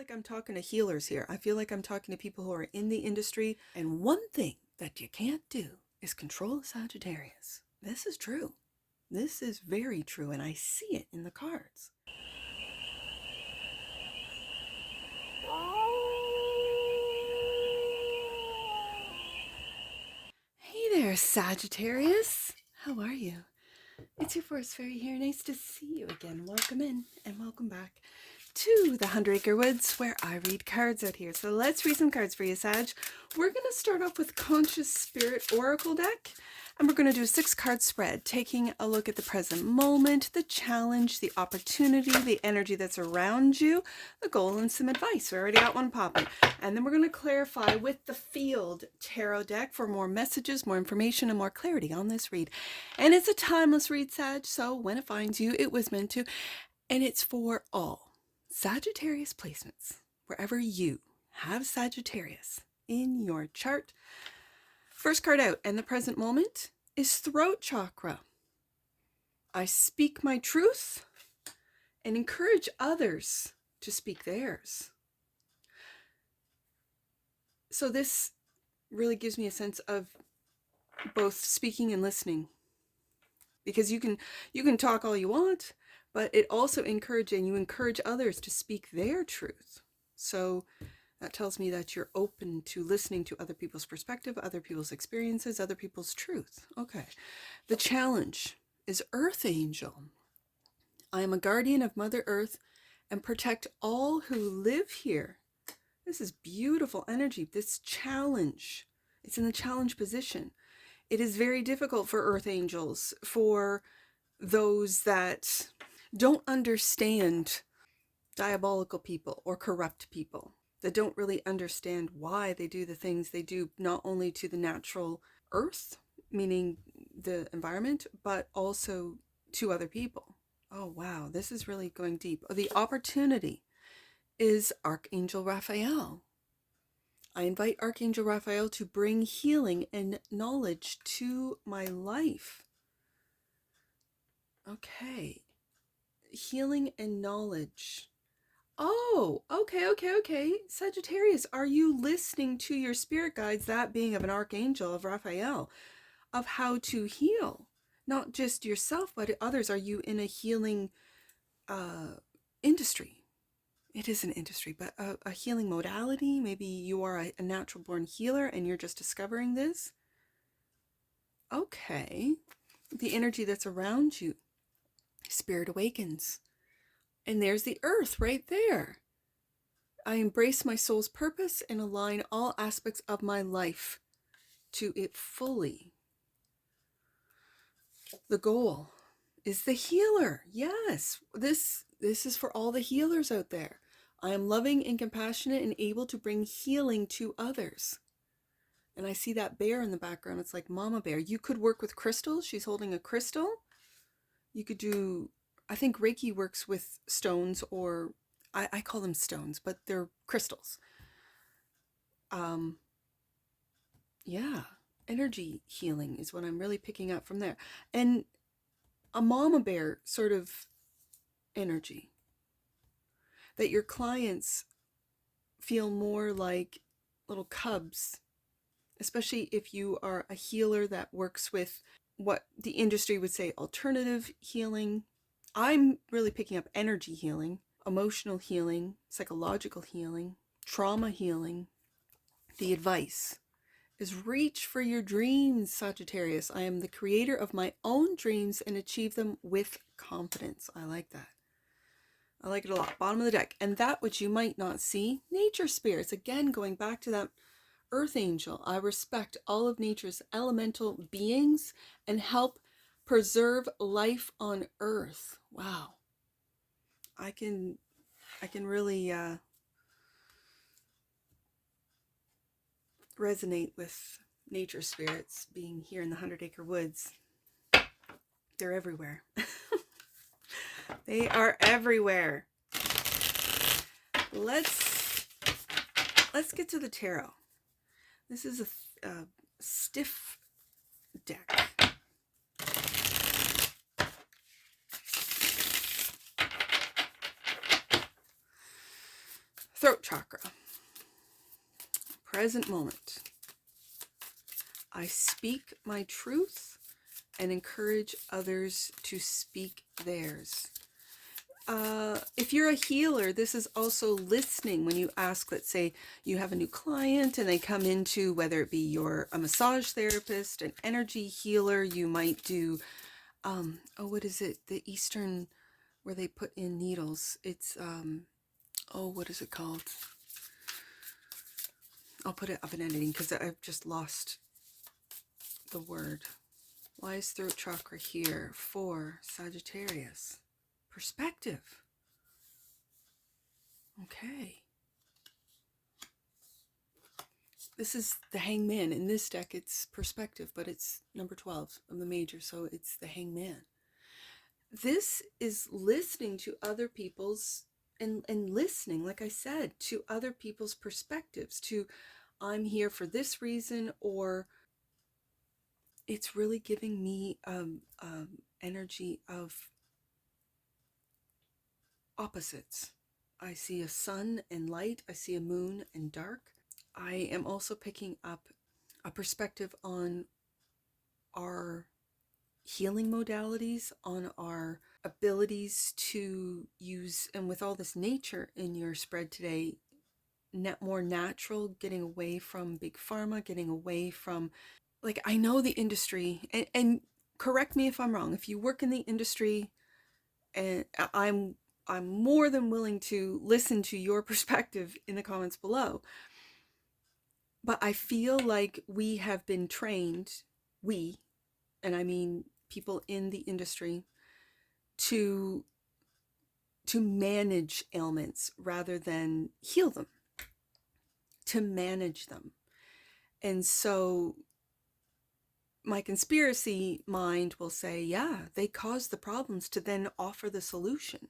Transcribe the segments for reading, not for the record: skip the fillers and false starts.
like I'm talking to healers here. I feel like I'm talking to people who are in the industry. And one thing that you can't do is control a Sagittarius. This is true. This is very true, and I see it in the cards. Hey there, Sagittarius. How are you? It's your forest fairy here. Nice to see you again. Welcome in and welcome back to the 100 Acre Woods, where I read cards out here. So let's read some cards for you, Sag. We're going to start off with Conscious Spirit Oracle deck, and we're going to do a 6-card spread, taking a look at the present moment, the challenge, the opportunity, the energy that's around you, the goal, and some advice. We already got one popping. And then we're going to clarify with the Field Tarot deck for more messages, more information, and more clarity on this read. And it's a timeless read, Sag, so when it finds you, it was meant to. And it's for all Sagittarius placements, wherever you have Sagittarius in your chart. First card out, and the present moment is Throat Chakra. I speak my truth and encourage others to speak theirs. So this really gives me a sense of both speaking and listening, because you can talk all you want, but it also you encourage others to speak their truth. So that tells me that you're open to listening to other people's perspective, other people's experiences, other people's truth. Okay. The challenge is Earth Angel. I am a guardian of Mother Earth and protect all who live here. This is beautiful energy. This challenge, it's in the challenge position. It is very difficult for Earth Angels, for those that don't understand diabolical people or corrupt people, that don't really understand why they do the things they do, not only to the natural earth, meaning the environment, but also to other people. Oh, wow, this is really going deep. The opportunity is Archangel Raphael. I invite Archangel Raphael to bring healing and knowledge to my life. Okay. Healing and knowledge. Oh, okay. Sagittarius, are you listening to your spirit guides, that being of an Archangel of Raphael, of how to heal? Not just yourself, but others. Are you in a healing industry? It is an industry, but a healing modality. Maybe you are a natural born healer and you're just discovering this. Okay. The energy that's around you. Spirit awakens. And there's the earth right there. I embrace my soul's purpose and align all aspects of my life to it fully. The goal is the healer. Yes, this is for all the healers out there. I am loving and compassionate and able to bring healing to others. And I see that bear in the background. It's like Mama Bear. You could work with crystals. She's holding a crystal. You could do, I think Reiki works with stones, or I call them stones, but they're crystals. Yeah, energy healing is what I'm really picking up from there. And a Mama Bear sort of energy. That your clients feel more like little cubs, especially if you are a healer that works with what the industry would say alternative healing. I'm really picking up energy healing, emotional healing, psychological healing, trauma healing. The advice is reach for your dreams, Sagittarius. I am the creator of my own dreams and achieve them with confidence. I like that. I like it a lot. Bottom of the deck. And that which you might not see, nature spirits. Again, going back to that Earth Angel. I respect all of nature's elemental beings and help preserve life on Earth. Wow. I can really resonate with nature spirits being here in the 100 Acre Woods. They're everywhere. They are everywhere. Let's get to the tarot. This is a stiff deck. Throat chakra. Present moment. I speak my truth and encourage others to speak theirs. If you're a healer, this is also listening when you ask, let's say you have a new client and they come into, whether it be you're a massage therapist, an energy healer, you might do, what is it? The Eastern, where they put in needles. It's, what is it called? I'll put it up in editing because I've just lost the word. Why is throat chakra here for Sagittarius? Perspective. Okay. This is the Hangman. In this deck, it's perspective, but it's number 12 of the major, so it's the Hangman. This is listening to other people's, and listening, like I said, to other people's perspectives, to I'm here for this reason, or it's really giving me energy of opposites. I see a sun and light. I see a moon and dark. I am also picking up a perspective on our healing modalities, on our abilities to use, and with all this nature in your spread today, more natural, getting away from big pharma, getting away from, like, I know the industry, and correct me if I'm wrong, if you work in the industry, and I'm more than willing to listen to your perspective in the comments below. But I feel like we have been trained, and I mean people in the industry, to manage ailments rather than heal them, to manage them. And so my conspiracy mind will say, yeah, they caused the problems to then offer the solution.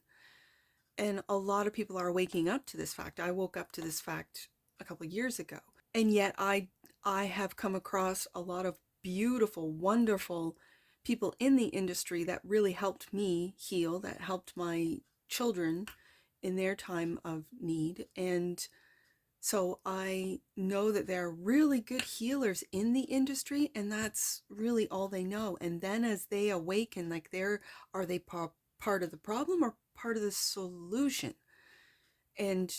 And a lot of people are waking up to this fact. I woke up to this fact a couple of years ago. And yet I have come across a lot of beautiful, wonderful people in the industry that really helped me heal, that helped my children in their time of need. And so I know that there are really good healers in the industry, and that's really all they know. And then as they awaken, like, are they part of the problem or part of the solution? And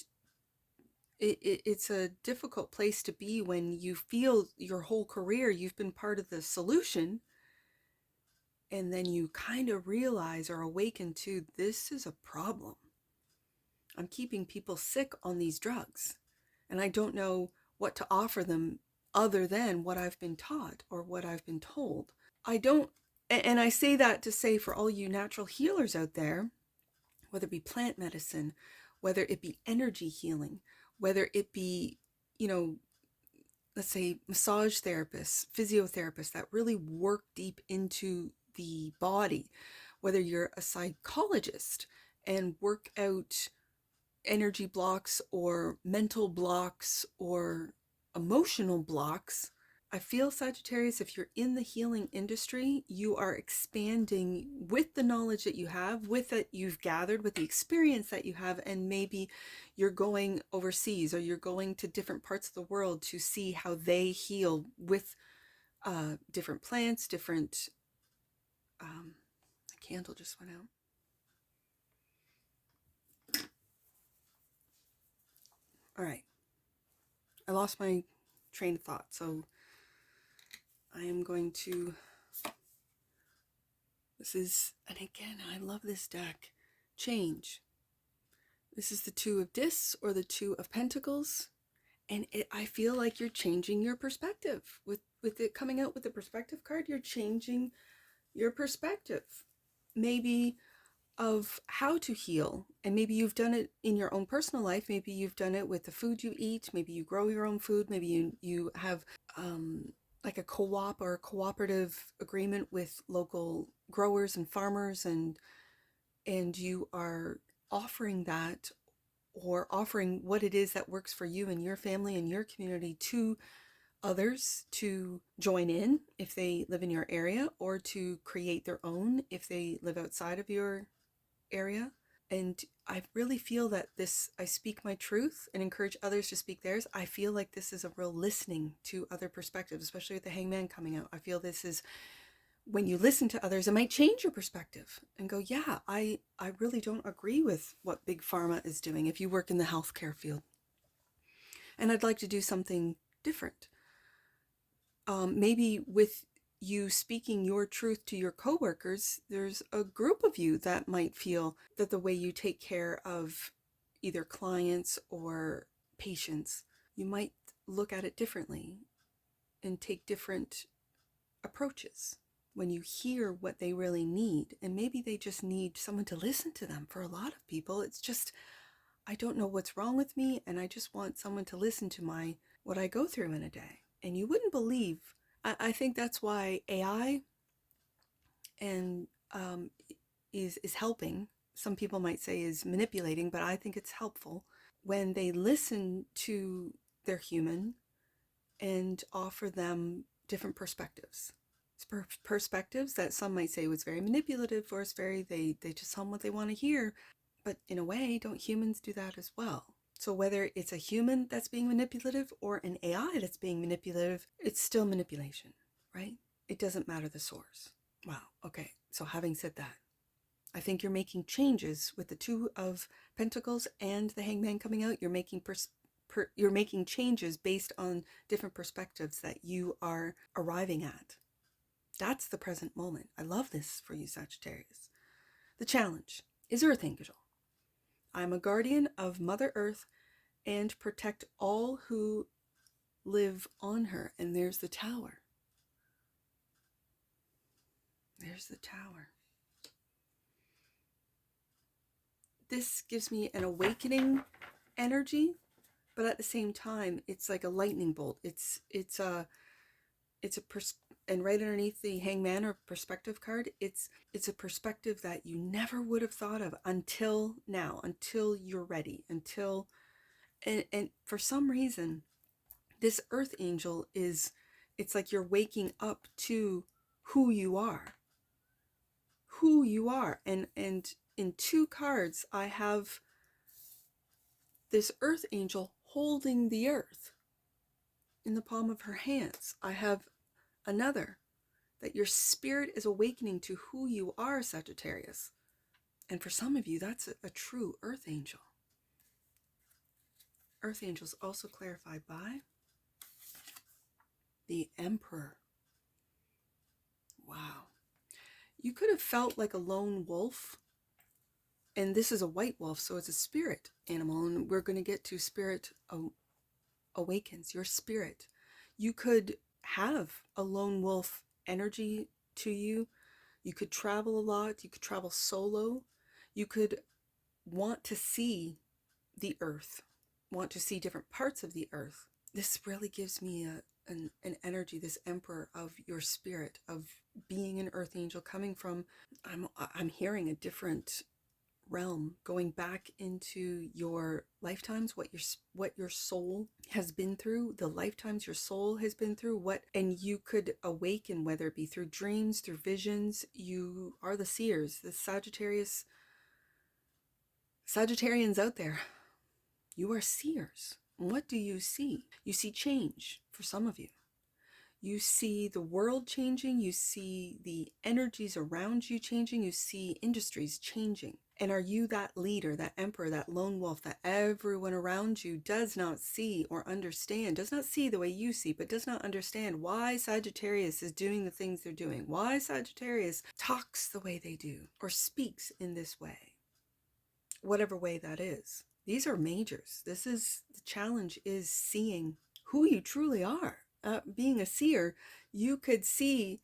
it's a difficult place to be when you feel your whole career you've been part of the solution, and then you kind of realize or awaken to, this is a problem. I'm keeping people sick on these drugs, and I don't know what to offer them other than what I've been taught or what I've been told. I don't, and I say that to say, for all you natural healers out there, whether it be plant medicine, whether it be energy healing, whether it be, let's say massage therapists, physiotherapists that really work deep into the body, whether you're a psychologist and work out energy blocks or mental blocks or emotional blocks. I feel, Sagittarius, if you're in the healing industry, you are expanding with the knowledge that you have, with that you've gathered, with the experience that you have, and maybe you're going overseas or you're going to different parts of the world to see how they heal with different plants, different... the candle just went out. All right. I lost my train of thought, so I am going to... This is, and again, I love this deck. Change. This is the Two of Discs or the Two of Pentacles. And I feel like you're changing your perspective. With it coming out with the perspective card, you're changing your perspective. Maybe of how to heal. And maybe you've done it in your own personal life. Maybe you've done it with the food you eat. Maybe you grow your own food. Maybe you have like a co-op or a cooperative agreement with local growers and farmers, and you are offering that, or offering what it is that works for you and your family and your community to others to join in if they live in your area, or to create their own if they live outside of your area. And I really feel that I speak my truth and encourage others to speak theirs. I feel like this is a real listening to other perspectives, especially with the Hangman coming out. I feel this is, when you listen to others, it might change your perspective and go, yeah, I really don't agree with what Big Pharma is doing if you work in the healthcare field. And I'd like to do something different. Maybe with you speaking your truth to your coworkers, there's a group of you that might feel that the way you take care of either clients or patients, you might look at it differently and take different approaches when you hear what they really need. And maybe they just need someone to listen to them. For a lot of people, it's just, I don't know what's wrong with me, and I just want someone to listen to what I go through in a day. And you wouldn't believe, I think that's why AI and is helping. Some people might say is manipulating, but I think it's helpful when they listen to their human and offer them different perspectives. Perspectives that some might say was very manipulative, or it's very, they just tell them what they want to hear. But in a way, don't humans do that as well? So whether it's a human that's being manipulative or an AI that's being manipulative, it's still manipulation, right? It doesn't matter the source. Wow. Okay. So having said that, I think you're making changes with the Two of Pentacles and the Hangman coming out. You're making you're making changes based on different perspectives that you are arriving at. That's the present moment. I love this for you, Sagittarius. The challenge is Earth Angel. I'm a guardian of Mother Earth and protect all who live on her. And there's the Tower. There's the Tower. This gives me an awakening energy, but at the same time, it's like a lightning bolt. And right underneath the Hangman or perspective card, it's a perspective that you never would have thought of until now, until you're ready, and for some reason, this Earth Angel it's like you're waking up to who you are. And in two cards, I have this Earth Angel holding the earth in the palm of her hands. I have another, that your spirit is awakening to who you are, Sagittarius. And for some of you, that's a true Earth Angel. Earth Angels also clarified by the Emperor. Wow. You could have felt like a lone wolf. And this is a white wolf, so it's a spirit animal. And we're going to get to Spirit Awakens, your spirit. You could have a lone wolf energy to you. You could travel a lot. You could travel solo. You could want to see the earth, want to see different parts of the earth. This really gives me an energy, this Emperor of your spirit, of being an Earth Angel, coming from, I'm hearing a different realm, going back into your lifetimes, what your soul has been through, the lifetimes your soul has been through, and you could awaken, whether it be through dreams, through visions. You are the seers, the Sagittarians out there. You are seers. What do you see? You see change for some of you. You see the world changing. You see the energies around you changing. You see industries changing. And are you that leader, that emperor, that lone wolf that everyone around you does not see or understand, does not see the way you see, but does not understand why Sagittarius is doing the things they're doing, why Sagittarius talks the way they do or speaks in this way, whatever way that is? These are majors. The challenge is seeing who you truly are. Being a seer, you could see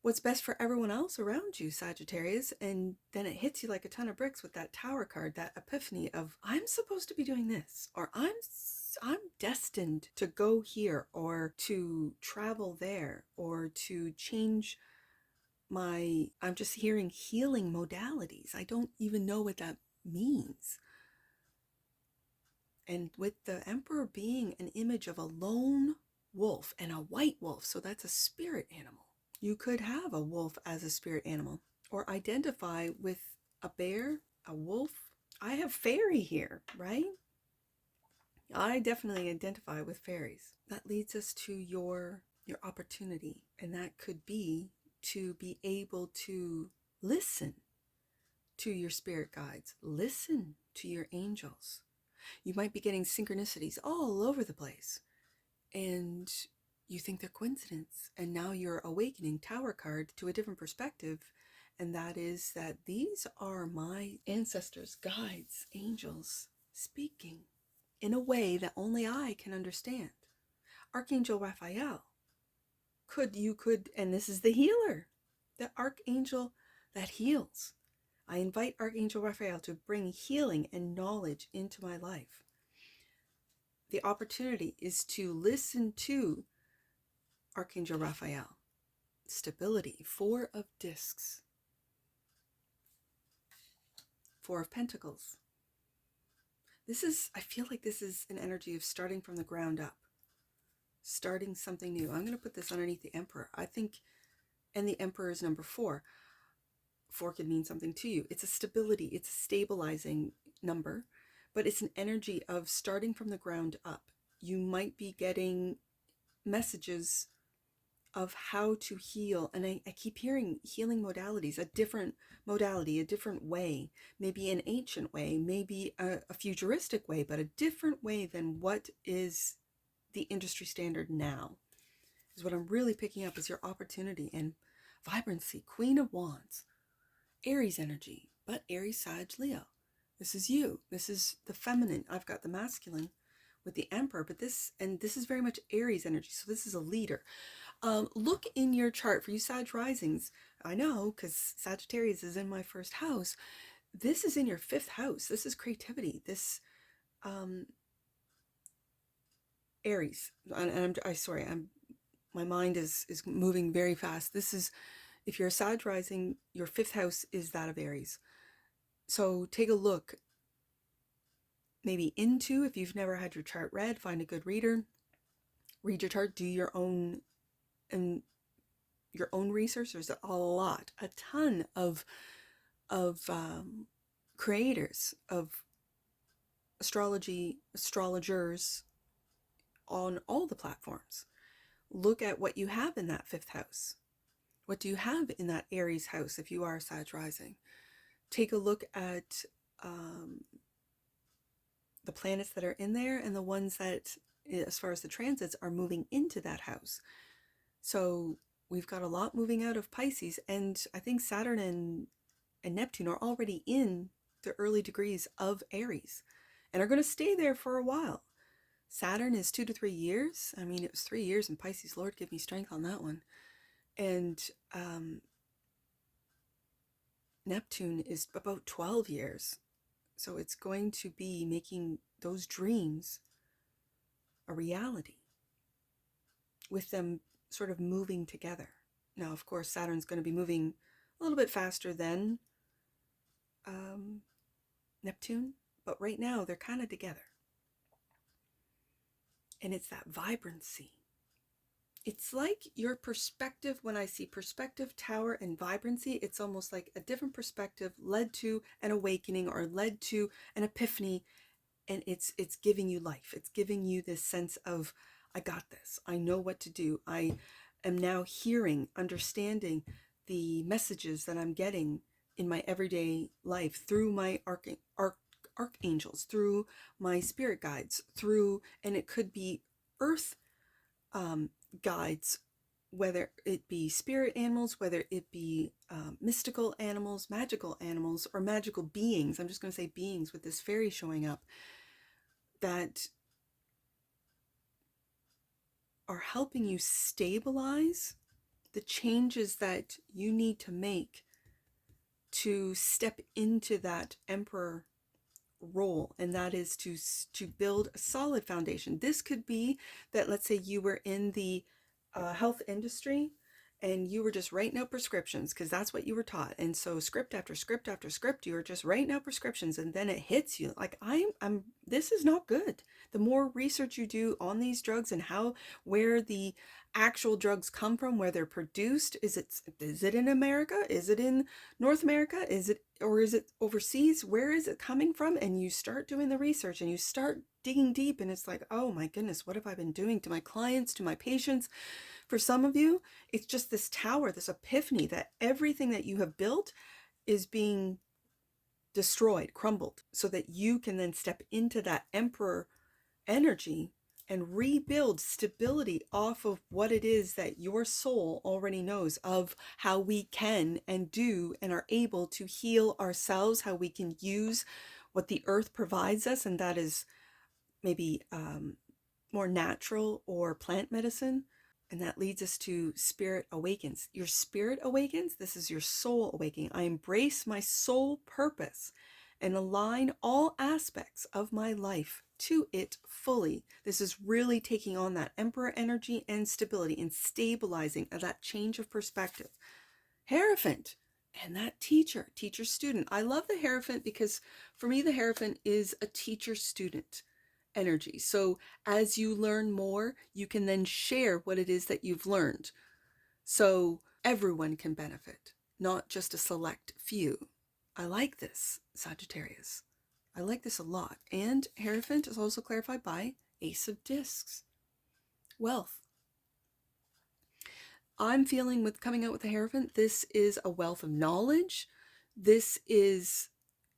what's best for everyone else around you, Sagittarius, and then it hits you like a ton of bricks with that Tower card, that epiphany of, I'm supposed to be doing this, or I'm destined to go here, or to travel there, or to change I'm just hearing healing modalities. I don't even know what that means. And with the Emperor being an image of a lone wolf and a white wolf, so that's a spirit animal. You could have a wolf as a spirit animal, or identify with a bear, a wolf, I have fairy here, right? I definitely identify with fairies. That leads us to your opportunity, and that could be to be able to listen to your spirit guides, listen to your angels. You might be getting synchronicities all over the place, and you think they're coincidence, and now you're awakening Tower card to a different perspective, and that is that these are my ancestors, guides, angels speaking in a way that only I can understand. Archangel Raphael you could, and this is the healer, the archangel that heals. I invite Archangel Raphael to bring healing and knowledge into my life. The opportunity is to listen to Archangel Raphael. Stability, 4 of discs, 4 of pentacles. I feel like this is an energy of starting from the ground up, starting something new. I'm going to put this underneath the Emperor. I think, and the Emperor is number 4. 4 could mean something to you. It's a stability, it's a stabilizing number, but it's an energy of starting from the ground up. You might be getting messages of how to heal, and I keep hearing healing modalities, a different modality, a different way, maybe an ancient way, maybe a futuristic way, but a different way than what is the industry standard now, is what I'm really picking up, is your opportunity and vibrancy. Queen of Wands, Aries energy, but Aries, Sag, Leo. This is you. This is the feminine. I've got the masculine with the Emperor, but this is very much Aries energy. So this is a leader. Look in your chart for you Sag risings. I know, because Sagittarius is in my first house. This is in your 5th house. This is creativity. This Aries. And my mind is moving very fast. This is, if you're a Sag rising, your 5th house is that of Aries. So take a look, maybe into, if you've never had your chart read, find a good reader, read your chart, do your own research. There's a ton of creators of astrologers on all the platforms. Look at what you have in that 5th house. What do you have in that Aries house if you are Sag rising? Take a look at the planets that are in there and the ones that, as far as the transits, are moving into that house. So we've got a lot moving out of Pisces, and I think Saturn and Neptune are already in the early degrees of Aries and are going to stay there for a while. Saturn is 2 to 3 years. I mean, it was 3 years in Pisces. Lord, give me strength on that one. And Neptune is about 12 years. So it's going to be making those dreams a reality, with them sort of moving together. Now, of course, Saturn's going to be moving a little bit faster than Neptune, but right now they're kind of together. And it's that vibrancy. It's like your perspective. When I see perspective, tower, and vibrancy, it's almost like a different perspective led to an awakening or led to an epiphany, and it's giving you life. It's giving you this sense of, I got this. I know what to do. I am now hearing, understanding the messages that I'm getting in my everyday life through my archangels, through my spirit guides, and it could be earth guides, whether it be spirit animals, whether it be mystical animals, magical animals, or magical beings. I'm just going to say beings with this fairy showing up, that are helping you stabilize the changes that you need to make to step into that Emperor role, and that is to build a solid foundation. This could be that, let's say you were in the health industry and you were just writing out prescriptions because that's what you were taught. And so script after script after script, you were just writing out prescriptions, and then it hits you like I'm this is not good. The more research you do on these drugs and where the actual drugs come from, where they're produced, is it in America? Is it in North America? Is it overseas? Where is it coming from? And you start doing the research and you start digging deep, and it's like, oh my goodness, what have I been doing to my clients, to my patients? For some of you, it's just this tower, this epiphany that everything that you have built is being destroyed, crumbled, so that you can then step into that emperor energy and rebuild stability off of what it is that your soul already knows of how we can and do and are able to heal ourselves, how we can use what the earth provides us, and that is maybe more natural or plant medicine. And that leads us to spirit awakens. Your spirit awakens. This is your soul awakening. I embrace my soul purpose and align all aspects of my life to it fully. This is really taking on that emperor energy and stability and stabilizing that change of perspective. Hierophant and that teacher student. I love the Hierophant because for me, the Hierophant is a teacher student energy. So as you learn more, you can then share what it is that you've learned. So everyone can benefit, not just a select few. I like this, Sagittarius. I like this a lot. And Hierophant is also clarified by Ace of Discs. Wealth. I'm feeling with coming out with the Hierophant, this is a wealth of knowledge. This is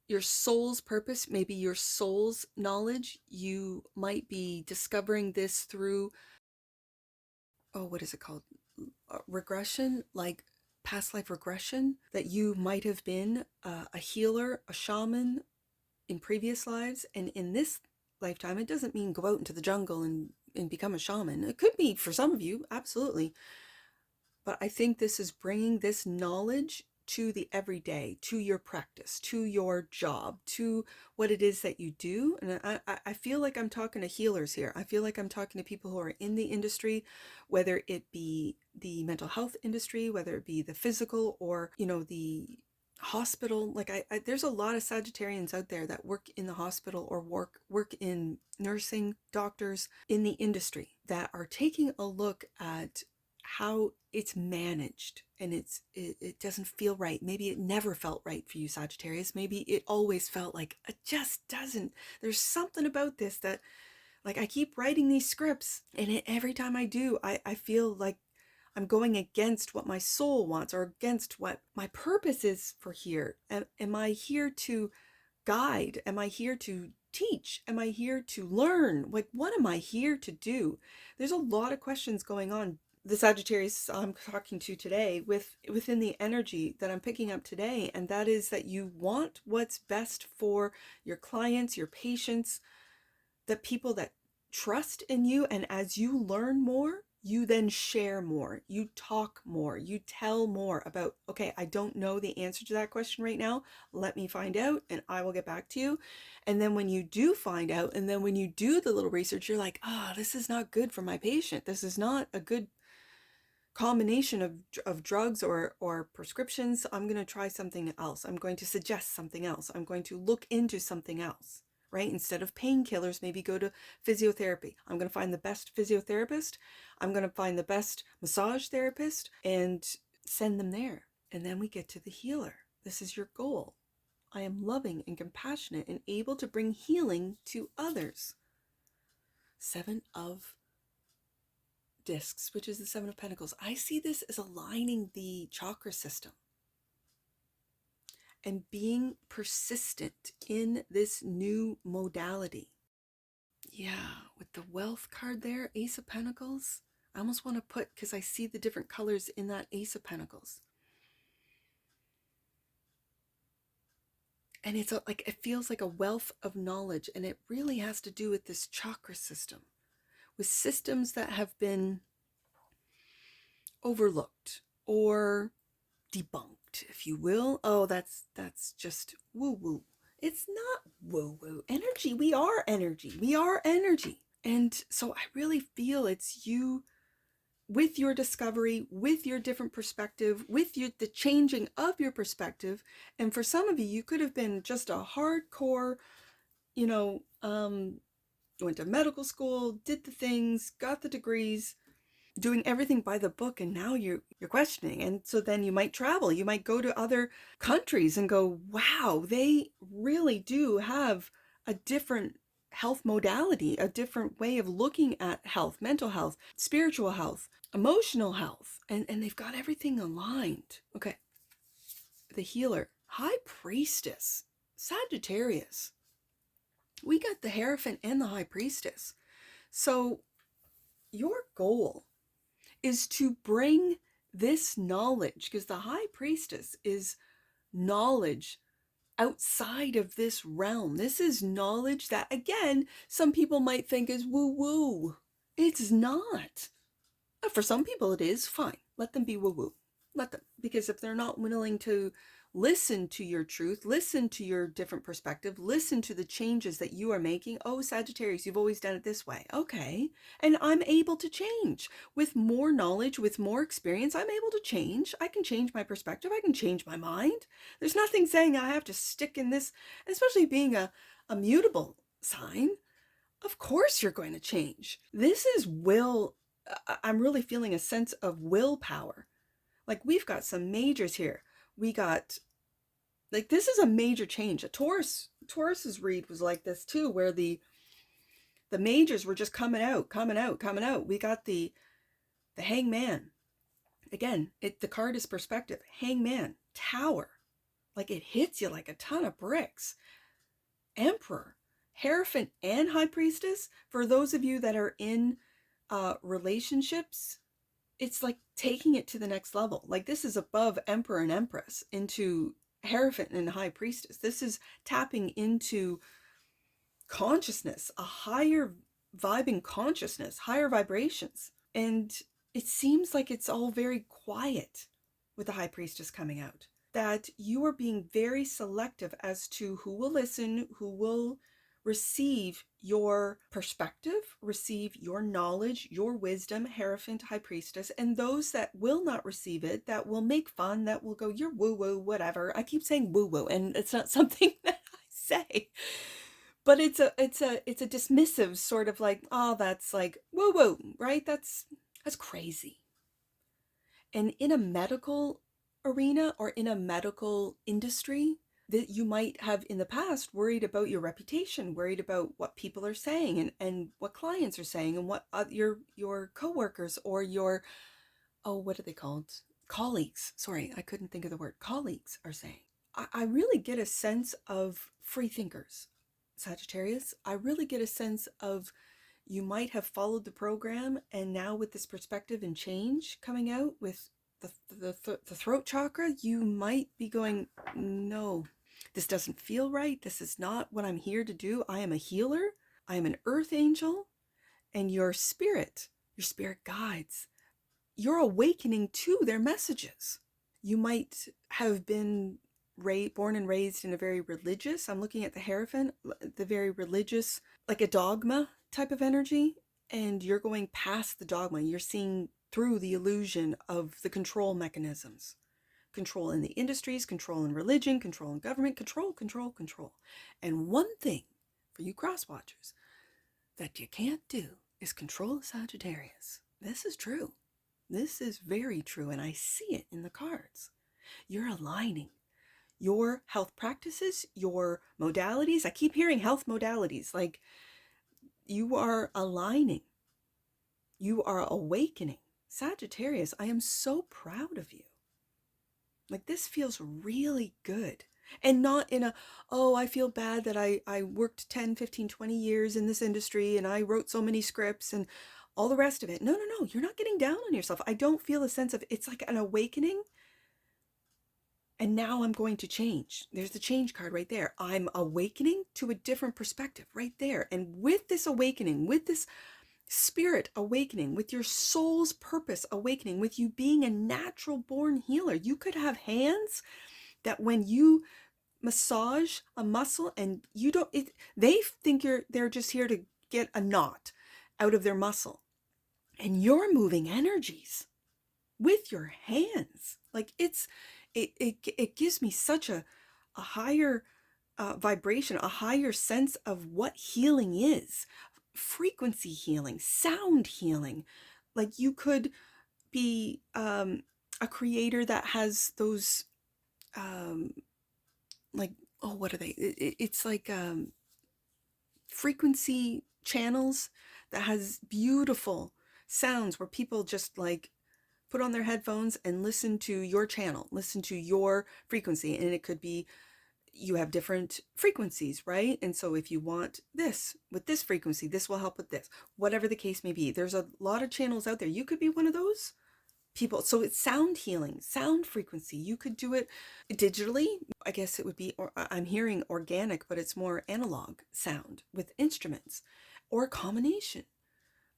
your soul's purpose, maybe your soul's knowledge. You might be discovering this through, what is it called? Regression, like past life regression, that you might have been a healer, a shaman in previous lives. And in this lifetime, it doesn't mean go out into the jungle and become a shaman. It could be for some of you, absolutely. But I think this is bringing this knowledge to the everyday, to your practice, to your job, to what it is that you do. And I feel like I'm talking to healers here. I feel like I'm talking to people who are in the industry, whether it be the mental health industry, whether it be the physical or, the hospital. Like there's a lot of Sagittarians out there that work in the hospital or work in nursing, doctors in the industry that are taking a look at how it's managed, and it doesn't feel right. Maybe it never felt right for you, Sagittarius. Maybe it always felt like it just doesn't. There's something about this that, like, I keep writing these scripts, and every time I do, I feel like I'm going against what my soul wants or against what my purpose is for here. Am I here to guide? Am I here to teach? Am I here to learn? Like, what am I here to do? There's a lot of questions going on. The Sagittarius I'm talking to today within the energy that I'm picking up today, and that is that you want what's best for your clients, your patients, the people that trust in you. And as you learn more, you then share more, you talk more, you tell more about, okay, I don't know the answer to that question right now. Let me find out and I will get back to you. And then when you do find out, and then when you do the little research, you're like, this is not good for my patient. This is not a good combination of drugs or prescriptions. I'm going to try something else. I'm going to suggest something else. I'm going to look into something else. Right? Instead of painkillers, maybe go to physiotherapy. I'm going to find the best physiotherapist. I'm going to find the best massage therapist and send them there. And then we get to the healer. This is your goal. I am loving and compassionate and able to bring healing to others. 7 of Discs, which is the 7 of Pentacles. I see this as aligning the chakra system and being persistent in this new modality. Yeah, with the wealth card there, Ace of Pentacles. I almost want to put, because I see the different colors in that Ace of Pentacles. And it's like, it feels like a wealth of knowledge, and it really has to do with this chakra system, with systems that have been overlooked or debunked, if you will. Oh, that's just woo-woo. It's not woo-woo. Energy. We are energy. We are energy. And so I really feel it's you with your discovery, with your different perspective, with the changing of your perspective. And for some of you, you could have been just a hardcore, went to medical school, did the things, got the degrees, doing everything by the book, and now you're questioning. And so then you might travel, you might go to other countries and go, wow, they really do have a different health modality, a different way of looking at health, mental health, spiritual health, emotional health, and they've got everything aligned. Okay, the healer, high priestess, Sagittarius. We got the Hierophant and the high priestess. So your goal is to bring this knowledge, because the high priestess is knowledge outside of this realm. This is knowledge that, again, some people might think is woo-woo. It's not. For some people it is. Fine. Let them be woo-woo. Let them. Because if they're not willing to listen to your truth, listen to your different perspective, listen to the changes that you are making. Oh, Sagittarius, you've always done it this way. Okay. And I'm able to change. With more knowledge, with more experience, I'm able to change. I can change my perspective. I can change my mind. There's nothing saying I have to stick in this, especially being a mutable sign. Of course you're going to change. This is will. I'm really feeling a sense of willpower. Like, we've got some majors here. We got, like, this is a major change. A Taurus's read was like this too, where the majors were just coming out. We got the Hangman. Again, the card is perspective. Hangman, Tower. Like, it hits you like a ton of bricks. Emperor, Hierophant, and High Priestess. For those of you that are in relationships, it's like taking it to the next level. Like, this is above Emperor and Empress into Hierophant and High Priestess. This is tapping into consciousness, a higher vibing consciousness, higher vibrations. And it seems like it's all very quiet with the High Priestess coming out. That you are being very selective as to who will listen, who will receive your perspective, receive your knowledge, your wisdom, Hierophant, High Priestess, and those that will not receive it, that will make fun, that will go, you're woo-woo, whatever. I keep saying woo-woo, and it's not something that I say, but it's a dismissive sort of like, oh, that's like woo-woo, right? That's crazy. And in a medical arena or in a medical industry, that you might have in the past worried about your reputation, worried about what people are saying and what clients are saying and what your coworkers or your, what are they called? Colleagues. Sorry, I couldn't think of the word. Colleagues are saying. I really get a sense of free thinkers, Sagittarius. I really get a sense of you might have followed the program, and now with this perspective and change coming out with the throat chakra, you might be going, no, this doesn't feel right. This is not what I'm here to do. I am a healer. I am an earth angel. And your spirit guides. You're awakening to their messages. You might have been born and raised in a very religious, I'm looking at the Hierophant, the very religious, like a dogma type of energy. And you're going past the dogma. You're seeing through the illusion of the control mechanisms. Control in the industries, control in religion, control in government, control. And one thing for you cross watchers that you can't do is control a Sagittarius. This is true. This is very true, and I see it in the cards. You're aligning your health practices, your modalities. I keep hearing health modalities. Like, you are aligning. You are awakening. Sagittarius, I am so proud of you. Like, this feels really good. And not in a, oh, I feel bad that I worked 10, 15, 20 years in this industry and I wrote so many scripts and all the rest of it. No. You're not getting down on yourself. I don't feel a sense of, it's like an awakening. And now I'm going to change. There's the change card right there. I'm awakening to a different perspective right there. And with this awakening, with this spirit awakening, with your soul's purpose awakening, with you being a natural born healer, you could have hands that when you massage a muscle and you don't, they think they're just here to get a knot out of their muscle. and you're moving energies with your hands. Like it gives me such a higher vibration, a higher sense of what healing is. Frequency healing, sound healing. Like you could be a creator that has those like, oh, what are they? It's like frequency channels that has beautiful sounds where people just like put on their headphones and listen to your channel, listen to your frequency. And it could be you have different frequencies, right? And so if you want this with this frequency, this will help with this, whatever the case may be. There's a lot of channels out there. You could be one of those people. So it's sound healing, sound frequency. You could do it digitally. I guess it would be, or I'm hearing organic, but it's more analog sound with instruments, or a combination.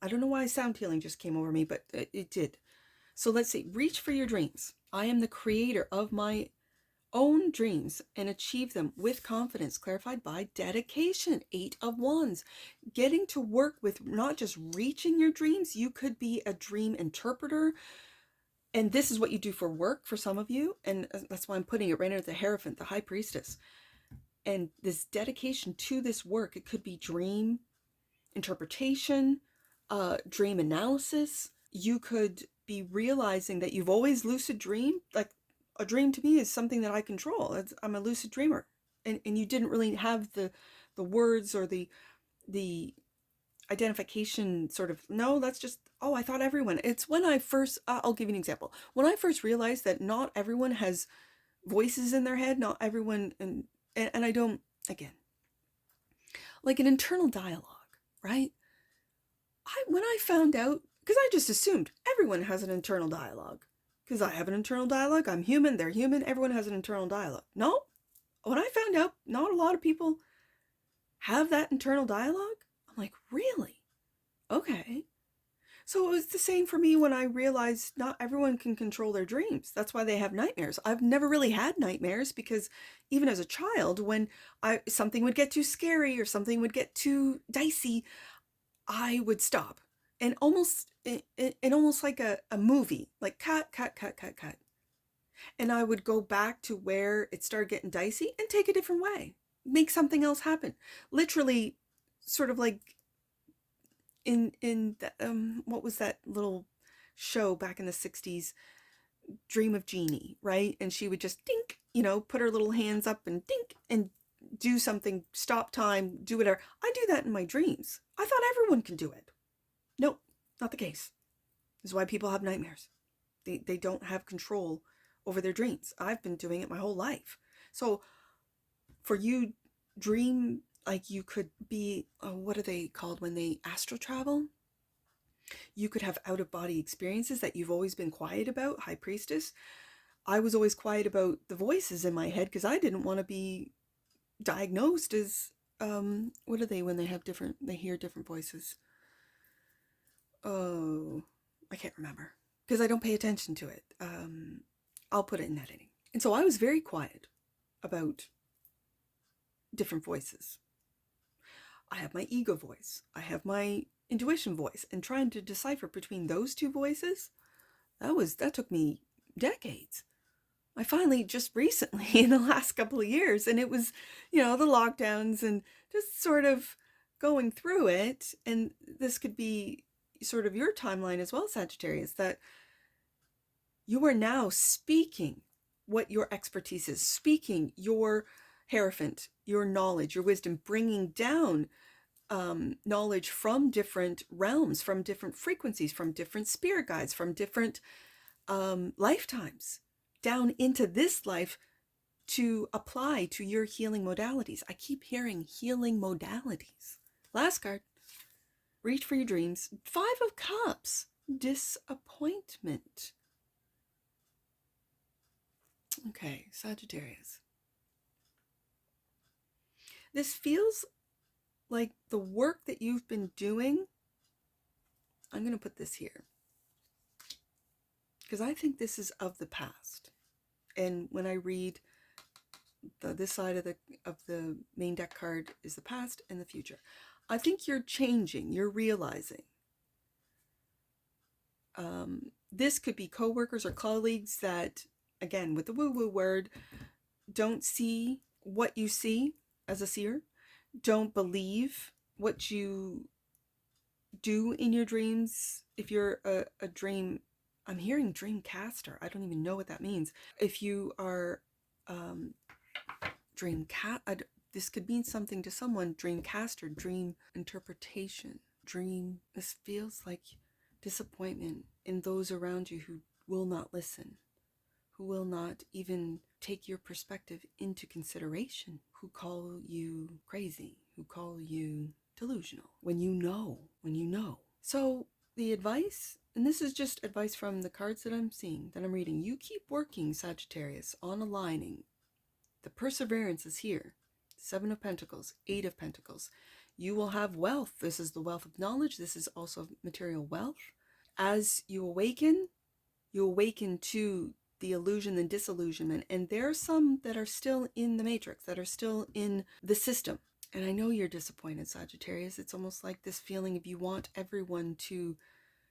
I don't know why sound healing just came over me, but it did. So let's see, reach for your dreams. I am the creator of my own dreams and achieve them with confidence, clarified by dedication. 8 of Wands. Getting to work with not just reaching your dreams. You could be a dream interpreter. And this is what you do for work for some of you. And that's why I'm putting it right under the Hierophant, the High Priestess. And this dedication to this work, it could be dream interpretation, dream analysis. You could be realizing that you've always lucid dreamed. Like a dream to me is something that I control. I'm a lucid dreamer. And you didn't really have the words or the identification sort of, no, that's just, oh, I thought everyone. It's when I first, I'll give you an example. When I first realized that not everyone has voices in their head, not everyone, and I don't, again, like an internal dialogue, right? When I found out, because I just assumed everyone has an internal dialogue, because I have an internal dialogue, I'm human, they're human, everyone has an internal dialogue. No, when I found out not a lot of people have that internal dialogue, I'm like, really? Okay. So it was the same for me when I realized not everyone can control their dreams. That's why they have nightmares. I've never really had nightmares because even as a child, when something would get too scary or something would get too dicey, I would stop and almost like a movie, like cut. And I would go back to where it started getting dicey and take a different way, make something else happen. Literally sort of like in the, what was that little show back in the 60s, Dream of Jeannie, right? And she would just dink, put her little hands up and dink and do something, stop time, do whatever. I do that in my dreams. I thought everyone can do it. Nope, not the case. This is why people have nightmares. They don't have control over their dreams. I've been doing it my whole life. So for you, dream, like you could be, what are they called when they astral travel? You could have out-of-body experiences that you've always been quiet about, High Priestess. I was always quiet about the voices in my head because I didn't want to be diagnosed as, what are they when they hear different voices? Oh, I can't remember because I don't pay attention to it. I'll put it in editing. And so I was very quiet about different voices. I have my ego voice. I have my intuition voice, and trying to decipher between those two voices, that took me decades. I finally just recently in the last couple of years, and it was, the lockdowns and just sort of going through it. And this could be sort of your timeline as well, Sagittarius, that you are now speaking what your expertise is, speaking your Hierophant, your knowledge, your wisdom, bringing down knowledge from different realms, from different frequencies, from different spirit guides, from different lifetimes, down into this life to apply to your healing modalities. I keep hearing healing modalities. Last card, reach for your dreams. 5 of Cups, disappointment. Okay, Sagittarius. This feels like the work that you've been doing. I'm going to put this here because I think this is of the past. And when I read this side of the main deck card is the past and the future. I think you're changing, you're realizing This could be coworkers or colleagues that, again, with the woo-woo word, don't see what you see as a seer, don't believe what you do in your dreams. If you're a dream, I'm hearing dream caster. I don't even know what that means. If you are dream cat, this could mean something to someone. Dream caster, dream interpretation, dream. This feels like disappointment in those around you who will not listen, who will not even take your perspective into consideration, who call you crazy, who call you delusional, when you know. So the advice, and this is just advice from the cards that I'm seeing, that I'm reading, you keep working, Sagittarius, on aligning. The perseverance is here. 7 of Pentacles, 8 of Pentacles. You will have wealth. This is the wealth of knowledge. This is also material wealth. As you awaken to the illusion and disillusionment. And there are some that are still in the matrix, that are still in the system. And I know you're disappointed, Sagittarius. It's almost like this feeling of you want everyone to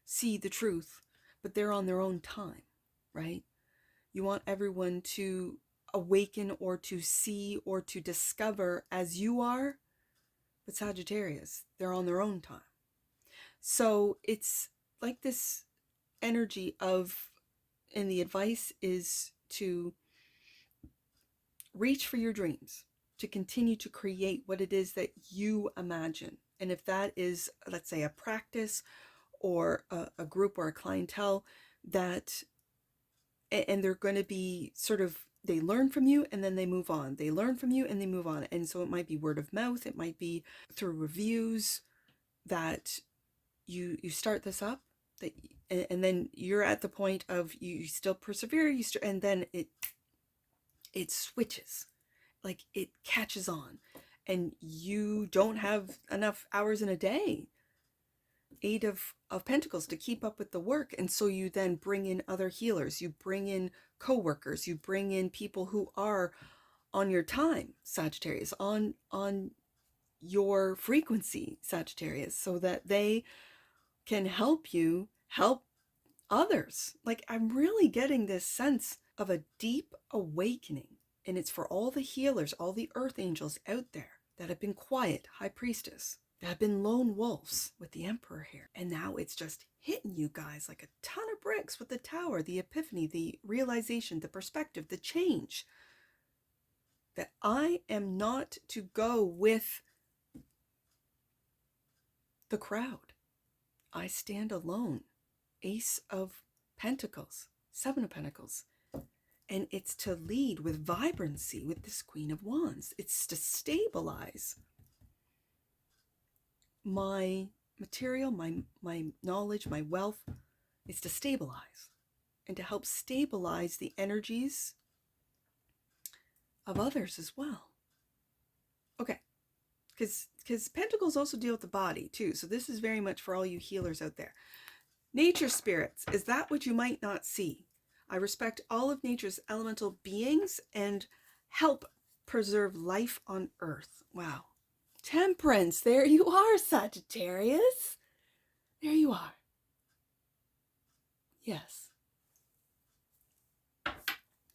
see the truth, but they're on their own time, right? You want everyone to awaken or to see or to discover as you are, but Sagittarius, they're on their own time. So it's like this energy of, and the advice is to reach for your dreams, to continue to create what it is that you imagine. And if that is, let's say, a practice or a group or a clientele that, and they're going to be sort of, they learn from you and then they move on. They learn from you and they move on. And so it might be word of mouth. It might be through reviews that you start this up, that, and then you're at the point of you still persevere, and then it switches, like it catches on, and you don't have enough hours in a day, 8 of Pentacles, to keep up with the work. And so you then bring in other healers, you bring in co-workers, you bring in people who are on your time, Sagittarius, on your frequency, Sagittarius, so that they can help you help others. Like, I'm really getting this sense of a deep awakening, and it's for all the healers, all the earth angels out there that have been quiet, High Priestess, that have been lone wolves with the Emperor here. And now it's just hitting you guys like a ton of bricks with the Tower, the epiphany, the realization, the perspective, the change. That I am not to go with the crowd. I stand alone. Ace of Pentacles, 7 of Pentacles. And it's to lead with vibrancy with this Queen of Wands. It's to stabilize my material, my knowledge, my wealth. It's to stabilize and to help stabilize the energies of others as well. Okay, because Pentacles also deal with the body too. So this is very much for all you healers out there. Nature spirits, is that what you might not see? I respect all of nature's elemental beings and help preserve life on earth. Wow. Temperance, there you are, Sagittarius. There you are. Yes.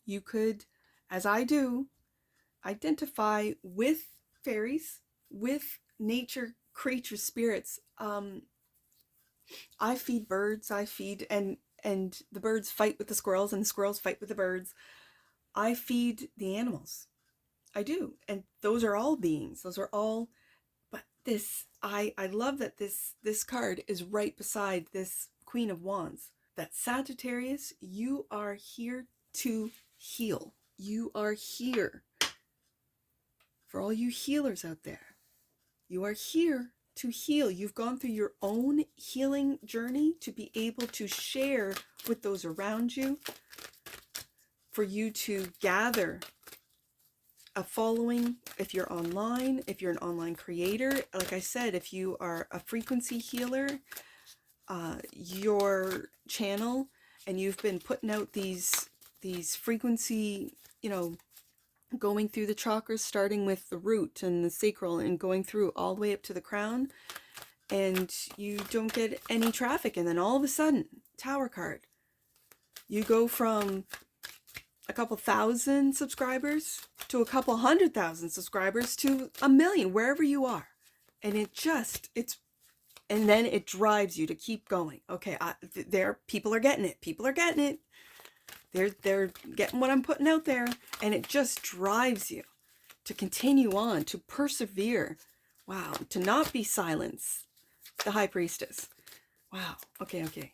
You could, as I do, identify with fairies, with nature creature spirits. I feed birds, and the birds fight with the squirrels and the squirrels fight with the birds. I feed the animals. I do. And those are all beings. Those are all, but this, I love that this card is right beside this Queen of Wands. That Sagittarius, you are here to heal. You are here. For all you healers out there, you are here to heal. You've gone through your own healing journey to be able to share with those around you, for you to gather a following. If you're online, if you're an online creator, like I said, if you are a frequency healer, your channel, and you've been putting out these frequency, going through the chakras, starting with the root and the sacral and going through all the way up to the crown, and you don't get any traffic, and then all of a sudden, Tower card, you go from a couple thousand subscribers to a couple 100,000 subscribers to 1 million, wherever you are. And and then it drives you to keep going. Okay, people are getting it. People are getting it. They're getting what I'm putting out there, and it just drives you to continue on, to persevere. Wow, to not be silenced. The High Priestess. Wow. Okay.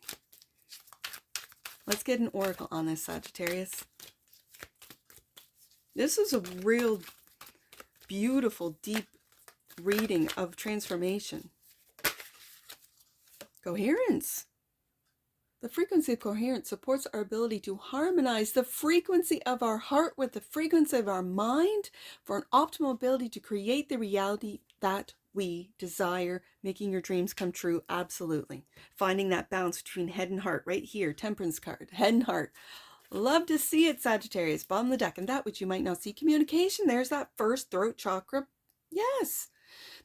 Let's get an oracle on this, Sagittarius. This is a real beautiful, deep reading of transformation. Coherence. The frequency of coherence supports our ability to harmonize the frequency of our heart with the frequency of our mind for an optimal ability to create the reality that we desire, making your dreams come true. Absolutely. Finding that balance between head and heart right here. Temperance card, head and heart. Love to see it, Sagittarius. Bottom of the deck. And that which you might not see, communication. There's that first throat chakra. Yes.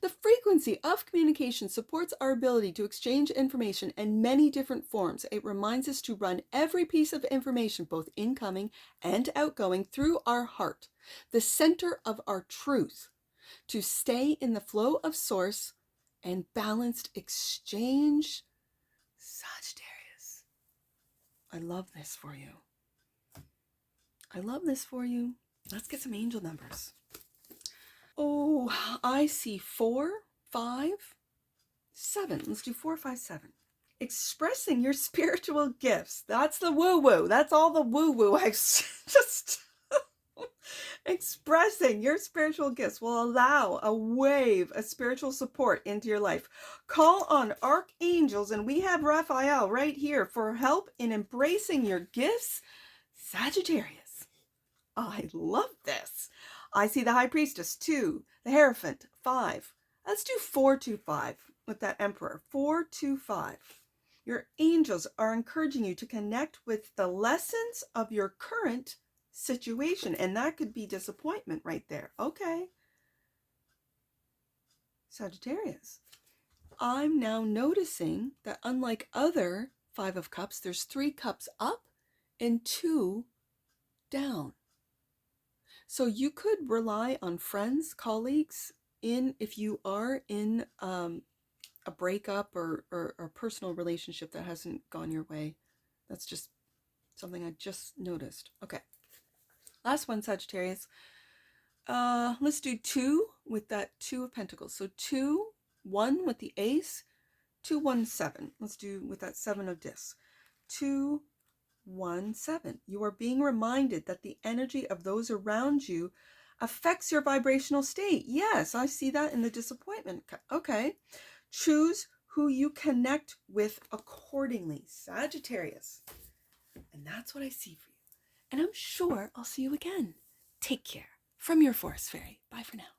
The frequency of communication supports our ability to exchange information in many different forms. It reminds us to run every piece of information, both incoming and outgoing, through our heart, the center of our truth, to stay in the flow of source and balanced exchange. Sagittarius, I love this for you. I love this for you. Let's get some angel numbers. Oh, I see 4, 5, 7. Let's do 4, 5, 7. Expressing your spiritual gifts. That's the woo-woo. That's all the woo-woo. I just expressing your spiritual gifts will allow a wave of spiritual support into your life. Call on archangels, and we have Raphael right here for help in embracing your gifts. Sagittarius. I love this. I see the High Priestess, 2, the Hierophant, 5. Let's do 4, 2, 5 with that Emperor, 4, 2, 5. Your angels are encouraging you to connect with the lessons of your current situation, and that could be disappointment right there. Okay. Sagittarius, I'm now noticing that unlike other 5 of Cups, there's 3 cups up and 2 down. So you could rely on friends, colleagues, if you are in a breakup or a personal relationship that hasn't gone your way. That's just something I just noticed. Okay. Last one, Sagittarius. Let's do 2 with that 2 of Pentacles. So 2, 1 with the Ace, 2, 1, 7. Let's do with that 7 of Discs. 2, 1, 7. You are being reminded that the energy of those around you affects your vibrational state. Yes, I see that in the disappointment. Okay. Choose who you connect with accordingly, Sagittarius. And that's what I see for you. And I'm sure I'll see you again. Take care. From your Forest Fairy. Bye for now.